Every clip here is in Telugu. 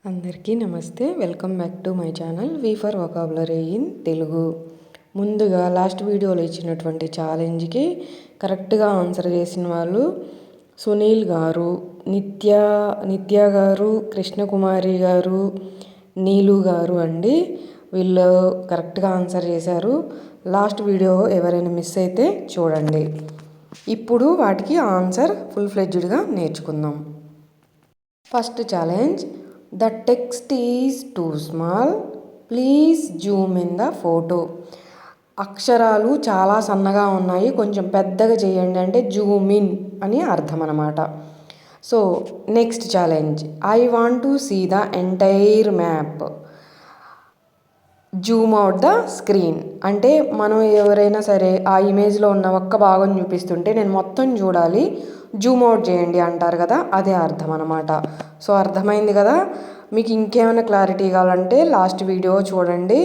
అందరికీ నమస్తే. Welcome back to my channel V for vocabulary in Telugu. ముందుగా లాస్ట్ వీడియోలో ఇచ్చినటువంటి ఛాలెంజ్కి కరెక్ట్గా ఆన్సర్ చేసిన వాళ్ళు సునీల్ గారు, నిత్య గారు, కృష్ణకుమారి గారు, నీలు గారు అండి. వీళ్ళు కరెక్ట్గా ఆన్సర్ చేశారు. లాస్ట్ వీడియో ఎవరైనా మిస్ అయితే చూడండి. ఇప్పుడు వాటికి ఆన్సర్ ఫుల్ ఫ్లెడ్జ్డ్గా నేర్చుకుందాం. First challenge, the text is too small, please zoom in the photo. అక్షరాలు చాలా సన్నగా ఉన్నాయి, కొంచెం పెద్దగా చేయండి అంటే జూమ్ ఇన్ అని అర్థం అన్నమాట. So next challenge, I want to see the entire map, zoom out the screen అంటే మనం ఎవరైనా సరే ఆ ఇమేజ్లో ఉన్న ఒక్క భాగం చూపిస్తుంటే నేను మొత్తం చూడాలి, జూమ్ అవుట్ చేయండి అంటారు కదా, అదే అర్థం అన్నమాట. సో అర్థమైంది కదా. మీకు ఇంకేమైనా క్లారిటీ కావాలంటే లాస్ట్ వీడియో చూడండి.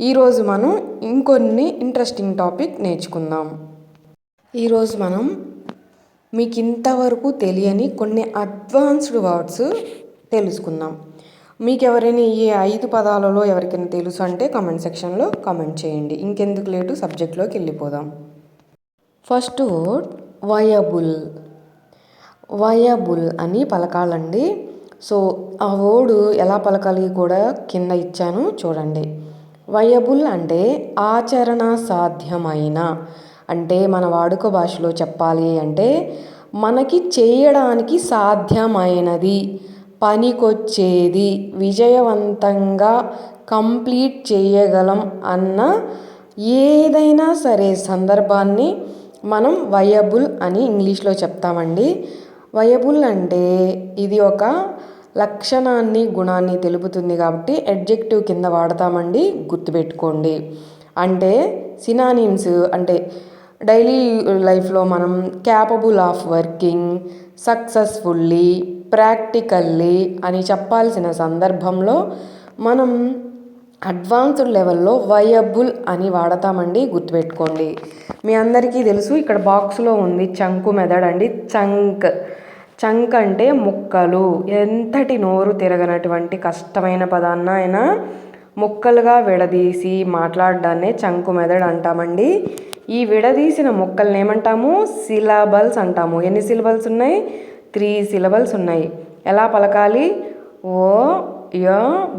ఈరోజు మనం ఇంకొన్ని ఇంట్రెస్టింగ్ టాపిక్ నేర్చుకుందాం. ఈరోజు మనం మీకు ఇంతవరకు తెలియని కొన్ని అడ్వాన్స్డ్ వర్డ్స్ తెలుసుకుందాం. మీకు ఎవరైనా ఈ 5 పదాలలో ఎవరికైనా తెలుసు అంటే కామెంట్ సెక్షన్లో కామెంట్ చేయండి. ఇంకెందుకు లేటు, సబ్జెక్ట్లోకి వెళ్ళిపోదాం. First word viable. వయబుల్ అని పలకాలండి. సో ఆ వర్డ్ ఎలా పలకాలి కూడా కింద ఇచ్చాను చూడండి. వయబుల్ అంటే ఆచరణ సాధ్యమైన, అంటే మన వాడుక భాషలో చెప్పాలి అంటే మనకి చేయడానికి సాధ్యమైనది, పనికొచ్చేది, విజయవంతంగా కంప్లీట్ చేయగలం అన్న ఏదైనా సరే సందర్భాన్ని మనం వయబుల్ అని ఇంగ్లీష్లో చెప్తామండి. వయబుల్ అంటే ఇది ఒక లక్షణాన్ని, గుణాన్ని తెలుపుతుంది కాబట్టి అడ్జెక్టివ్ కింద వాడతామండి, గుర్తుపెట్టుకోండి. అంటే సినానిమ్స్ అంటే డైలీ లైఫ్లో మనం capable of working, successfully, practically అని చెప్పాల్సిన సందర్భంలో మనం అడ్వాన్స్డ్ లెవెల్లో వయబుల్ అని వాడతామండి, గుర్తుపెట్టుకోండి. మీ అందరికీ తెలుసు, ఇక్కడ బాక్స్లో ఉంది చంకు మెథడ్ అండి. చంక్ అంటే ముక్కలు. ఎంతటి నోరు తిరగనటువంటి కష్టమైన పదాన్న అయినా ముక్కలుగా విడదీసి మాట్లాడడాన్నే చంకు మెథడ్ అంటామండి. ఈ విడదీసిన ముక్కల్ని ఏమంటాము? సిలబల్స్ అంటాము. ఎన్ని సిలబల్స్ ఉన్నాయి? 3 సిలబల్స్ ఉన్నాయి. ఎలా పలకాలి? ఓ య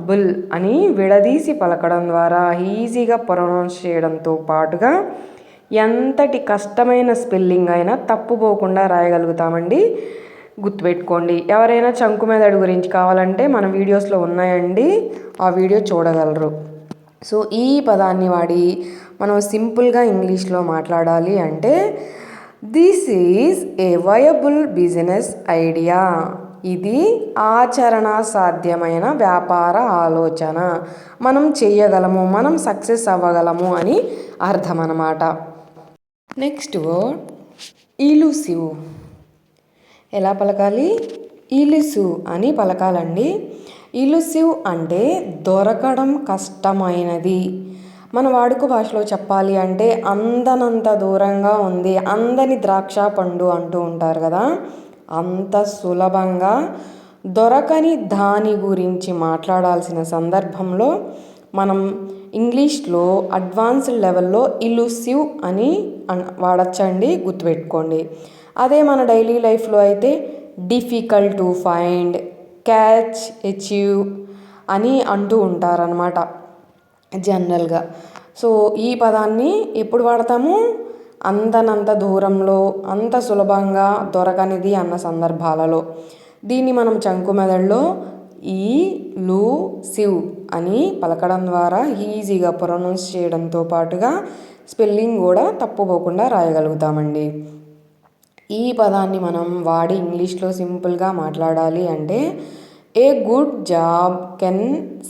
బుల్ అని విడదీసి పలకడం ద్వారా ఈజీగా ప్రొనౌన్స్ చేయడంతో పాటుగా ఎంతటి కష్టమైన స్పెల్లింగ్ అయినా తప్పుపోకుండా రాయగలుగుతామండి, గుర్తుపెట్టుకోండి. ఎవరైనా చంకు మెథడ్ గురించి కావాలంటే మన వీడియోస్లో ఉన్నాయండి, ఆ వీడియో చూడగలరు. సో ఈ పదాన్ని వాడి మనం సింపుల్గా ఇంగ్లీష్లో మాట్లాడాలి అంటే this is a viable business idea, ఇది ఆచరణ సాధ్యమైన వ్యాపార ఆలోచన, మనం చేయగలము, మనం సక్సెస్ అవ్వగలము అని అర్థం అన్నమాట. Next word elusive. ఎలా పలకాలి? ఇలుసివ్ అని పలకాలండి. ఇలుసివ్ అంటే దొరకడం కష్టమైనది. మన వాడుక భాషలో చెప్పాలి అంటే అందనంత దూరంగా ఉంది, అందని ద్రాక్ష పండు అంటూ ఉంటారు కదా, అంత సులభంగా దొరకని దాని గురించి మాట్లాడాల్సిన సందర్భంలో మనం ఇంగ్లీష్లో అడ్వాన్స్డ్ లెవెల్లో ఇలుసివ్ అని వాడచ్చండి, గుర్తుపెట్టుకోండి. అదే మన డైలీ లైఫ్లో అయితే difficult to find, catch, achieve అని అంటూ ఉంటారనమాట జనరల్గా. సో ఈ పదాన్ని ఎప్పుడు వాడతాము? అందనంత దూరంలో, అంత సులభంగా దొరకనిది అన్న సందర్భాలలో. దీన్ని మనం చంకు మెథడ్లో ఇలుసివ్ అని పలకడం ద్వారా ఈజీగా ప్రొనౌన్స్ చేయడంతో పాటుగా స్పెల్లింగ్ కూడా తప్పుపోకుండా రాయగలుగుతామండి. ఈ పదాన్ని మనం వాడి ఇంగ్లీష్లో సింపుల్గా మాట్లాడాలి అంటే a good job can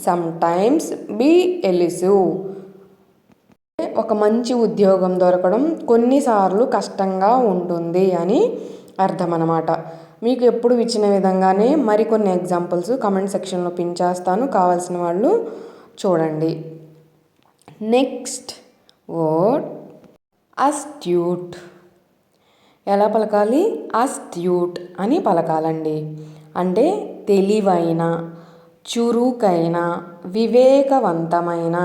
sometimes be elusive, ఒక మంచి ఉద్యోగం దొరకడం కొన్నిసార్లు కష్టంగా ఉంటుంది అని అర్థం అన్నమాట. మీకు ఎప్పుడు ఇచ్చిన విధంగానే మరికొన్ని ఎగ్జాంపుల్స్ కామెంట్ సెక్షన్లో పిన్ చేస్తాను, కావాల్సిన వాళ్ళు చూడండి. Next word astute. ఎలా పలకాలి? అస్ట్యూట్ అని పలకాలండి. అంటే తెలివైన, చురుకైన, వివేకవంతమైన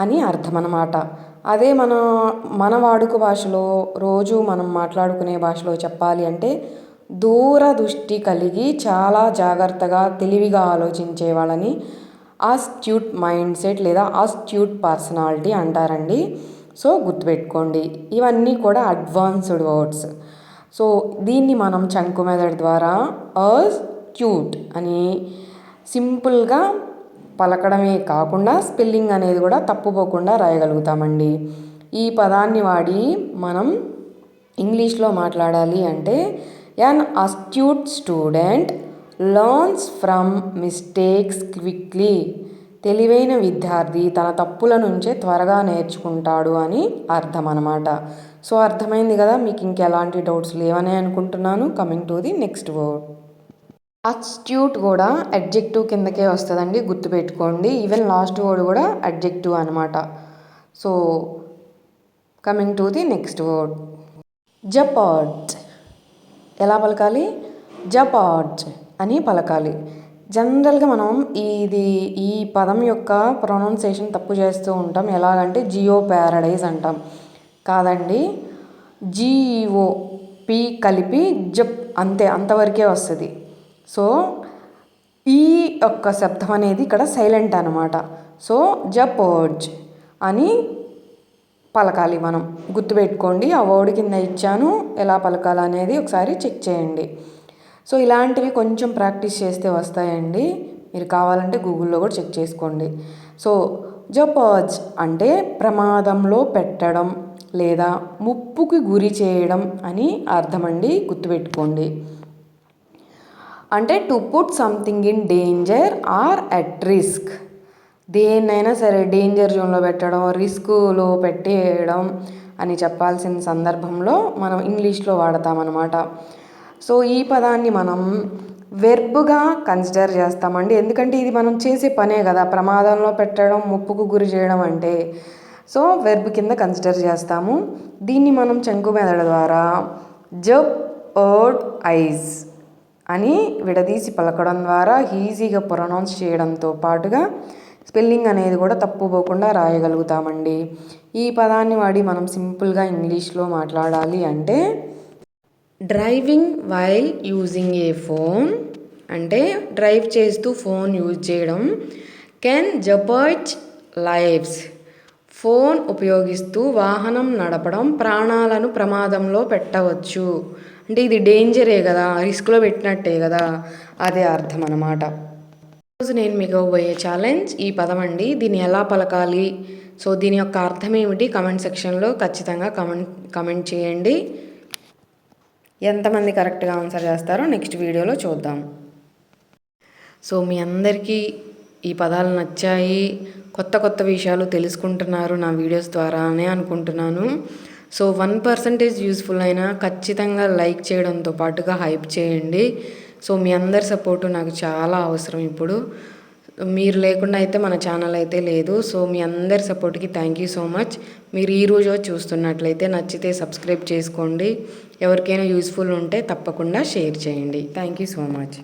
అని అర్థం అన్నమాట. అదే మన వాడుక భాషలో రోజు మనం మాట్లాడుకునే భాషలో చెప్పాలి అంటే దూరదృష్టి కలిగి చాలా జాగ్రత్తగా తెలివిగా ఆలోచించే వాళ్ళని ఆస్ట్యూట్ మైండ్ సెట్ లేదా ఆస్ట్యూట్ పర్సనాలిటీ అంటారండి. సో గుర్తుపెట్టుకోండి, ఇవన్నీ కూడా అడ్వాన్స్డ్ వర్డ్స్. సో దీన్ని మనం చంకు మెథడ్ ద్వారా ఆస్ట్యూట్ అని సింపుల్గా పలకడమే కాకుండా స్పెల్లింగ్ అనేది కూడా తప్పుపోకుండా రాయగలుగుతామండి. ఈ పదాన్ని వాడి మనం ఇంగ్లీష్లో మాట్లాడాలి అంటే an astute student learns from mistakes quickly. తెలివైన విద్యార్థి తన తప్పుల నుంచే త్వరగా నేర్చుకుంటాడు అని అర్థం అన్నమాట. సో అర్థమైంది కదా, మీకు ఇంకెలాంటి డౌట్స్ లేవని అనుకుంటున్నాను. Coming to the next word. Astute కూడా అడ్జెక్టివ్ కిందకే వస్తుందండి, గుర్తుపెట్టుకోండి. ఈవెన్ లాస్ట్ వర్డ్ కూడా అడ్జెక్టివ్ అనమాట. So coming to the next word. Jeopard. ఎలా పలకాలి? జపార్డ్ అని పలకాలి. జనరల్గా మనం ఈ పదం యొక్క ప్రొనౌన్సియేషన్ తప్పు చేస్తూ ఉంటాం. ఎలాగంటే జియో ప్యారడైజ్ అంటాం. కాదండి, జిఓ పి కలిపి జప్, అంతవరకే వస్తుంది. సో ఈ యొక్క శబ్దం అనేది ఇక్కడ సైలెంట్ అనమాట. సో జపర్జ్ అని పలకాలి మనం, గుర్తుపెట్టుకోండి. ఆ వర్డ్ కింద ఇచ్చాను, ఎలా పలకాలనేది ఒకసారి చెక్ చేయండి. సో ఇలాంటివి కొంచెం ప్రాక్టీస్ చేస్తే వస్తాయండి. మీరు కావాలంటే గూగుల్లో కూడా చెక్ చేసుకోండి. సో జపర్జ్ అంటే ప్రమాదంలో పెట్టడం లేదా ముప్పుకి గురి చేయడం అని అర్థమండి, గుర్తుపెట్టుకోండి. అంటే to put something in danger or at risk. దేన్నైనా సరే డేంజర్ జోన్లో పెట్టడం, రిస్క్లో పెట్టేయడం అని చెప్పాల్సిన సందర్భంలో మనం ఇంగ్లీష్లో వాడతామన్నమాట. సో ఈ పదాన్ని మనం వెర్బ్గా కన్సిడర్ చేస్తామండి. ఎందుకంటే ఇది మనం చేసే పనే కదా, ప్రమాదంలో పెట్టడం, ముప్పుకు గురి చేయడం అంటే. సో వెర్బ్ కింద కన్సిడర్ చేస్తాము. దీన్ని మనం చంకు మెథడ్ ద్వారా జపర్డ్ ఐజ్ అని విడదీసి పలకడం ద్వారా ఈజీగా ప్రొనౌన్స్ చేయడంతో పాటుగా స్పెల్లింగ్ అనేది కూడా తప్పుపోకుండా రాయగలుగుతామండి. ఈ పదాన్ని వాడి మనం సింపుల్గా ఇంగ్లీష్లో మాట్లాడాలి అంటే driving while using a phone అంటే డ్రైవ్ చేస్తూ ఫోన్ యూజ్ చేయడం. Can jeopardize lives. ఫోన్ ఉపయోగిస్తూ వాహనం నడపడం ప్రాణాలను ప్రమాదంలో పెట్టవచ్చు. అంటే ఇది డేంజరే కదా, రిస్క్లో పెట్టినట్టే కదా, అదే అర్థం అన్నమాట. ఈరోజు నేను మీకు ఇవ్వబోయే ఛాలెంజ్ ఈ పదం అండి. దీన్ని ఎలా పలకాలి, సో దీని యొక్క అర్థం ఏమిటి కమెంట్ సెక్షన్లో ఖచ్చితంగా కమెంట్ చేయండి. ఎంతమంది కరెక్ట్గా ఆన్సర్ చేస్తారో నెక్స్ట్ వీడియోలో చూద్దాం. సో మీ అందరికీ ఈ పదాలు నచ్చాయి, కొత్త విషయాలు తెలుసుకుంటున్నారు నా వీడియోస్ ద్వారా అని అనుకుంటున్నాను. సో 1% యూస్ఫుల్ అయినా ఖచ్చితంగా లైక్ చేయడంతో పాటుగా హైప్ చేయండి. సో మీ అందరి సపోర్టు నాకు చాలా అవసరం. ఇప్పుడు మీరు లేకుండా అయితే మన ఛానల్ అయితే లేదు. సో మీ అందరి సపోర్ట్కి థ్యాంక్ యూ సో మచ్. మీరు ఈరోజు చూస్తున్నట్లయితే నచ్చితే సబ్స్క్రైబ్ చేసుకోండి. ఎవరికైనా యూస్ఫుల్ ఉంటే తప్పకుండా షేర్ చేయండి. Thank you so much.